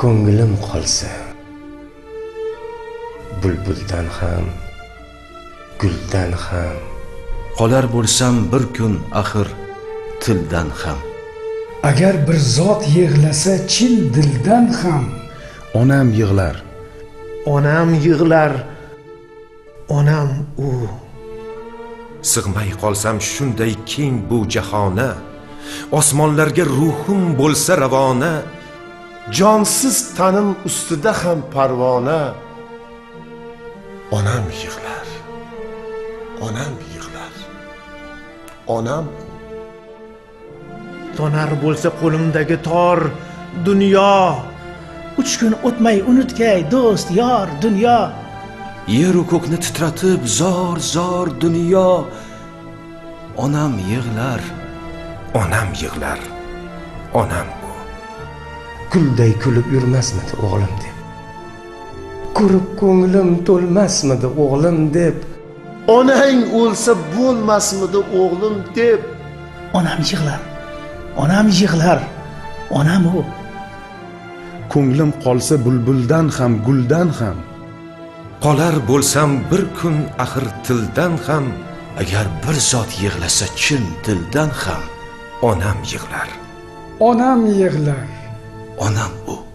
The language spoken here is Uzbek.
ko'nglim qolsa bulbuldan ham guldan ham qolar bo'lsam bir kun axir tildan ham. Agar bir zot yig'lasa chin dildan ham onam yig'lar. Onam yig'lar. Onam u. Sig'may qolsam shunday keng bu jahona, osmonlarga ruhim bo'lsa ravona, jonsiz tanim ustida ham parvona. Onam yig'lar. Onam yig'lar. Onam Tonar bo'lsa qo'limdagi tor dunyo. 3 kun o'tmay unutgay do'st yor dunyo. Yer u ko'kni titratib zor zor dunyo. Onam yig'lar. Onam yig'lar. Onam bu. gulday kulib yurmasmidi o'g'lim deb, ko'rib ko'nglim to'lmasmidi o'g'lim deb, onang o'lsa bo'lmasmidi o'g'lim deb. Onam yig'lar. Onam yig'lar. Onam u. Ko'nglim qolsa bulbuldan ham guldan ham Qolar bo'lsam bir kun axir tildan ham, Agar bir zot yig'lasa chin dildan ham onam yig'lar. onam yig'lar. onam u.